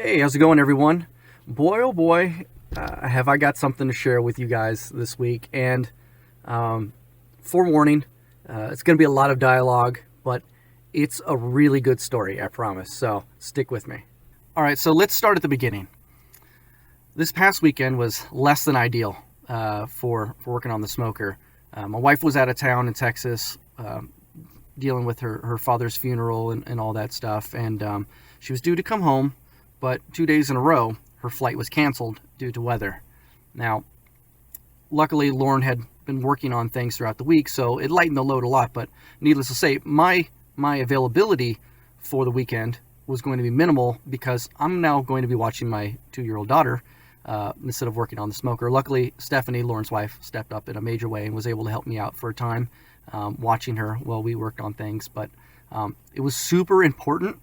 Hey, how's it going, everyone? Boy, oh boy, have I got something to share with you guys this week. And forewarning, it's going to be a lot of dialogue, but it's a really good story, I promise. So stick with me. All right, so let's start at the beginning. This past weekend was less than ideal for working on the smoker. My wife was out of town in Texas, dealing with her father's funeral and all that stuff. And she was due to come home, but 2 days in a row, her flight was canceled due to weather. Now, luckily, Lauren had been working on things throughout the week, so it lightened the load a lot. But needless to say, my availability for the weekend was going to be minimal because I'm now going to be watching my 2-year-old daughter instead of working on the smoker. Luckily, Stephanie, Lauren's wife, stepped up in a major way and was able to help me out for a time, watching her while we worked on things. But it was super important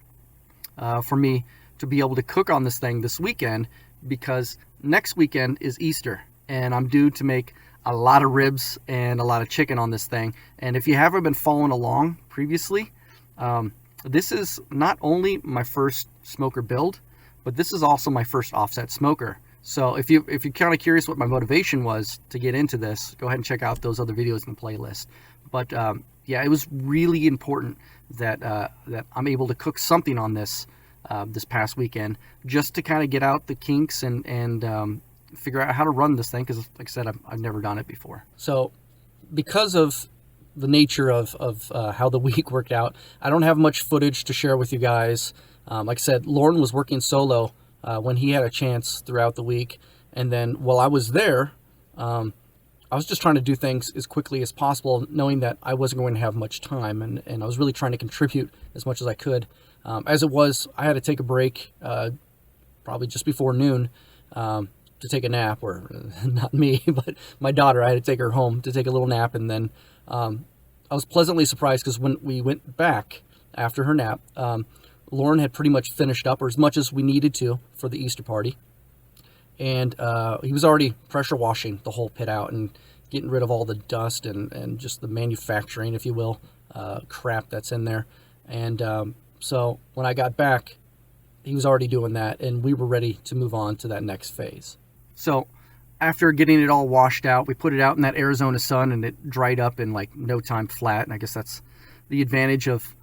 for me to be able to cook on this thing this weekend because next weekend is Easter and I'm due to make a lot of ribs and a lot of chicken on this thing. And if you haven't been following along previously, this is not only my first smoker build, but this is also my first offset smoker. So if you're kind of curious what my motivation was to get into this, go ahead and check out those other videos in the playlist. But yeah, it was really important that that I'm able to cook something on this this past weekend, just to kind of get out the kinks and figure out how to run this thing, because like I said, I've never done it before. So because of the nature of how the week worked out, I don't have much footage to share with you guys. Like I said, Lauren was working solo when he had a chance throughout the week, and then while I was there, I was just trying to do things as quickly as possible, knowing that I wasn't going to have much time, and I was really trying to contribute as much as I could. As it was, I had to take a break probably just before noon to take a nap, or not me, but my daughter. I had to take her home to take a little nap, and then I was pleasantly surprised because when we went back after her nap, Lauren had pretty much finished up, or as much as we needed to, for the Easter party. And he was already pressure washing the whole pit out and getting rid of all the dust and just the manufacturing, if you will, crap that's in there. And so when I got back, he was already doing that, and we were ready to move on to that next phase. So after getting it all washed out, we put it out in that Arizona sun, and it dried up in like no time flat. And I guess that's the advantage of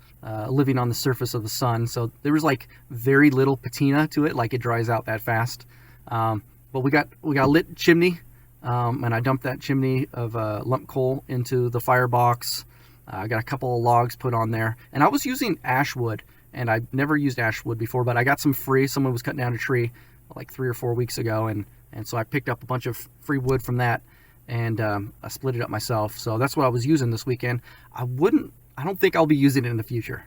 living on the surface of the sun. So there was like very little patina to it, like it dries out that fast. But we got a lit chimney, and I dumped that chimney of lump coal into the firebox. I got a couple of logs put on there, and I was using ash wood, and I've never used ash wood before, but I got some free. Someone was cutting down a tree like 3 or 4 weeks ago, and so I picked up a bunch of free wood from that, and I split it up myself. So that's what I was using this weekend. I don't think I'll be using it in the future,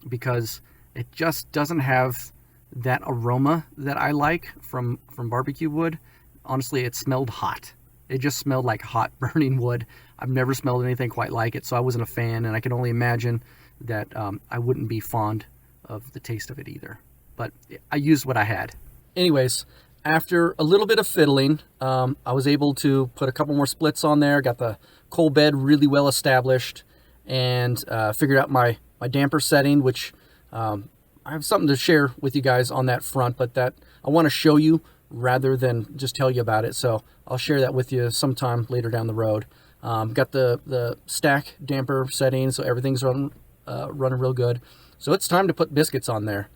because it just doesn't have that aroma that I like from barbecue wood. Honestly, it smelled hot. It just smelled like hot burning wood. I've never smelled anything quite like it, so I wasn't a fan, and I can only imagine that I wouldn't be fond of the taste of it either. But I used what I had. Anyways, after a little bit of fiddling, I was able to put a couple more splits on there, got the coal bed really well established, and figured out my damper setting, which I have something to share with you guys on that front, but that I want to show you rather than just tell you about it. So I'll share that with you sometime later down the road. Got the stack damper setting, so everything's running real good. So it's time to put biscuits on there.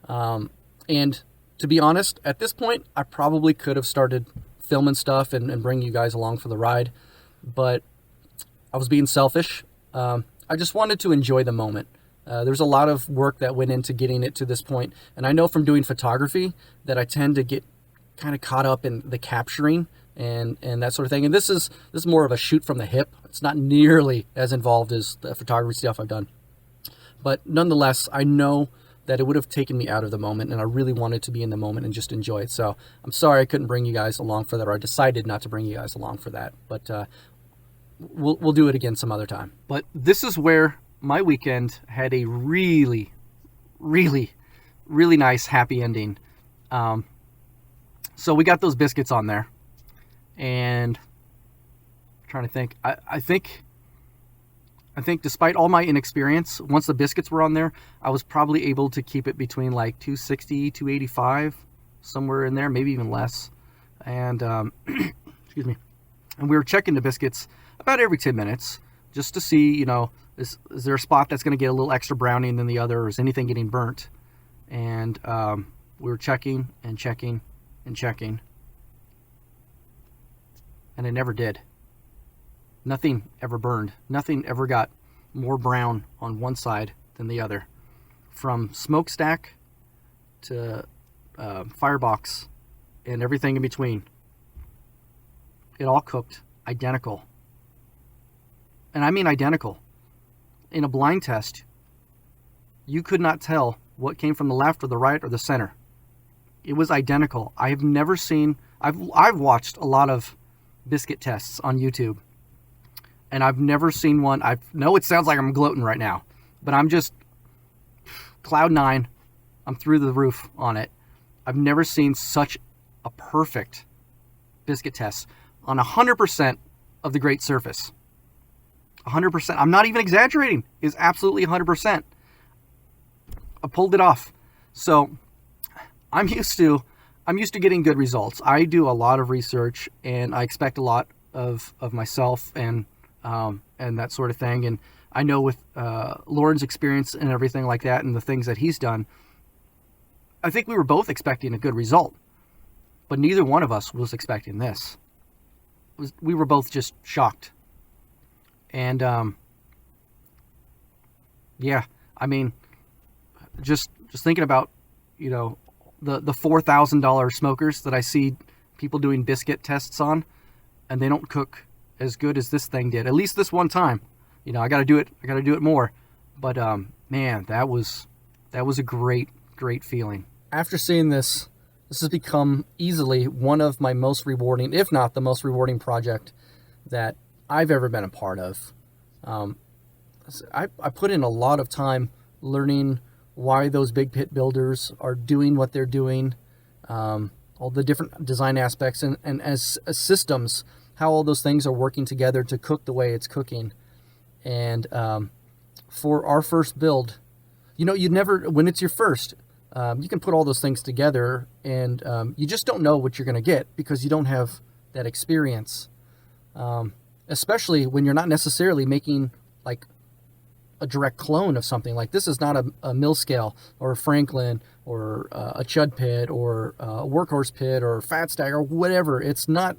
And to be honest, at this point, I probably could have started filming stuff and bring you guys along for the ride, but I was being selfish. I just wanted to enjoy the moment. There's a lot of work that went into getting it to this point, and I know from doing photography that I tend to get kind of caught up in the capturing and that sort of thing. And this is more of a shoot from the hip. It's not nearly as involved as the photography stuff I've done, but nonetheless, I know that it would have taken me out of the moment, and I really wanted to be in the moment and just enjoy it. So I'm sorry I couldn't bring you guys along for that, or I decided not to bring you guys along for that. But we'll do it again some other time. But this is where my weekend had a really, really, really nice happy ending. So we got those biscuits on there, and I'm trying to think. I think I think despite all my inexperience, once the biscuits were on there, I was probably able to keep it between like 260, 285, somewhere in there, maybe even less. And, excuse me. And we were checking the biscuits about every 10 minutes just to see, you know, is there a spot that's going to get a little extra browning than the other, or is anything getting burnt? And we were checking and checking and checking. And it never did. Nothing ever burned. Nothing ever got more brown on one side than the other. From smokestack to firebox and everything in between. It all cooked identical. And I mean identical. In a blind test, you could not tell what came from the left or the right or the center. It was identical. I have never seen... I've watched a lot of biscuit tests on YouTube, and I've never seen one. I know it sounds like I'm gloating right now, but I'm just cloud nine. I'm through the roof on it. I've never seen such a perfect biscuit test on 100% of the great surface. 100%. I'm not even exaggerating. It's absolutely 100%. I pulled it off. So I'm used to getting good results. I do a lot of research, and I expect a lot of myself and that sort of thing. And I know with Lauren's experience and everything like that, and the things that he's done, I think we were both expecting a good result, but neither one of us was expecting this. We were both just shocked. And yeah, I mean, just thinking about, you know, the $4,000 smokers that I see people doing biscuit tests on, and they don't cook as good as this thing did. At least this one time. You know, I got to do it more. But man, that was a great feeling. After seeing this has become easily one of my most rewarding, if not the most rewarding project that I've ever been a part of. I put in a lot of time learning why those big pit builders are doing what they're doing, all the different design aspects, and as systems, how all those things are working together to cook the way it's cooking. And for our first build, you know, when it's your first, you can put all those things together, and you just don't know what you're going to get because you don't have that experience. Especially when you're not necessarily making like a direct clone of something. Like this is not a mill scale or a Franklin or a Chud pit or a Workhorse pit or Fat Stack or whatever. It's none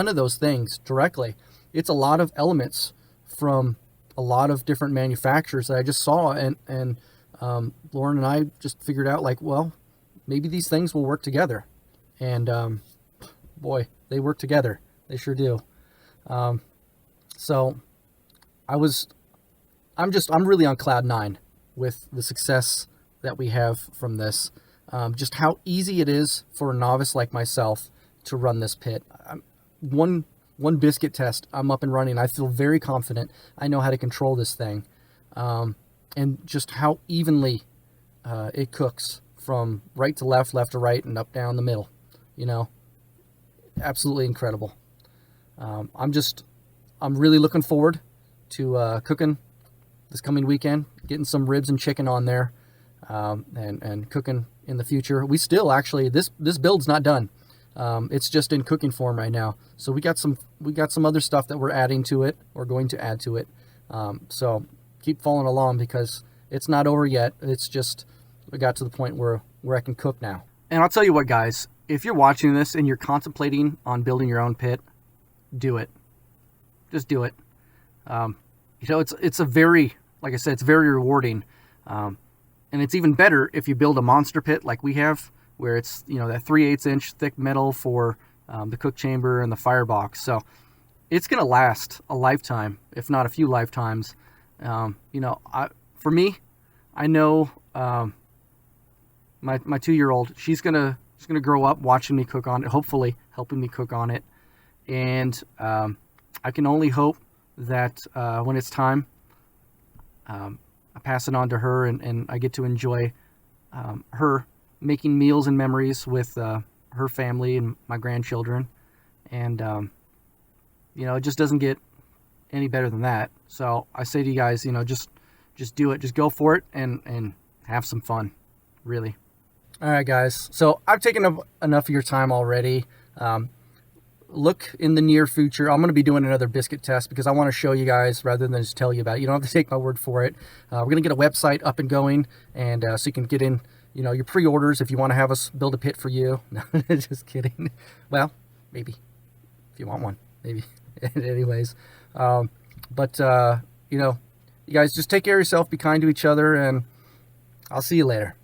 of those things directly. It's a lot of elements from a lot of different manufacturers that I just saw, and Lauren and I just figured out, like, well, maybe these things will work together. And boy, they work together. They sure do. So I'm really on cloud nine with the success that we have from this. Just how easy it is for a novice like myself to run this pit. One biscuit test, I'm up and running. I feel very confident. I know how to control this thing. And just how evenly it cooks from right to left, left to right, and up, down the middle. You know, absolutely incredible. I'm really looking forward to cooking this coming weekend, getting some ribs and chicken on there, and cooking in the future. We still actually, this build's not done. It's just in cooking form right now. So we got some other stuff that we're adding to it, or going to add to it. So keep following along because it's not over yet. It's just, we got to the point where I can cook now. And I'll tell you what, guys, if you're watching this and you're contemplating on building your own pit, do it. Just do it. You know, it's a very, like I said, it's very rewarding. And it's even better if you build a monster pit like we have, where it's, you know, that 3/8 inch thick metal for the cook chamber and the firebox. So it's going to last a lifetime, if not a few lifetimes. You know, for me, I know my 2-year-old, she's gonna grow up watching me cook on it, hopefully helping me cook on it. And I can only hope that when it's time, I pass it on to her, and I get to enjoy her making meals and memories with her family and my grandchildren. And you know, it just doesn't get any better than that. So I say to you guys, just do it. Just go for it and have some fun, really. All right, guys. So I've taken up enough of your time already. Look in the near future. I'm going to be doing another biscuit test because I want to show you guys rather than just tell you about it. You don't have to take my word for it. We're going to get a website up and going, and so you can get in, your pre-orders if you want to have us build a pit for you. No, just kidding. Well, maybe if you want one, maybe. Anyways, but you guys just take care of yourself, be kind to each other, and I'll see you later.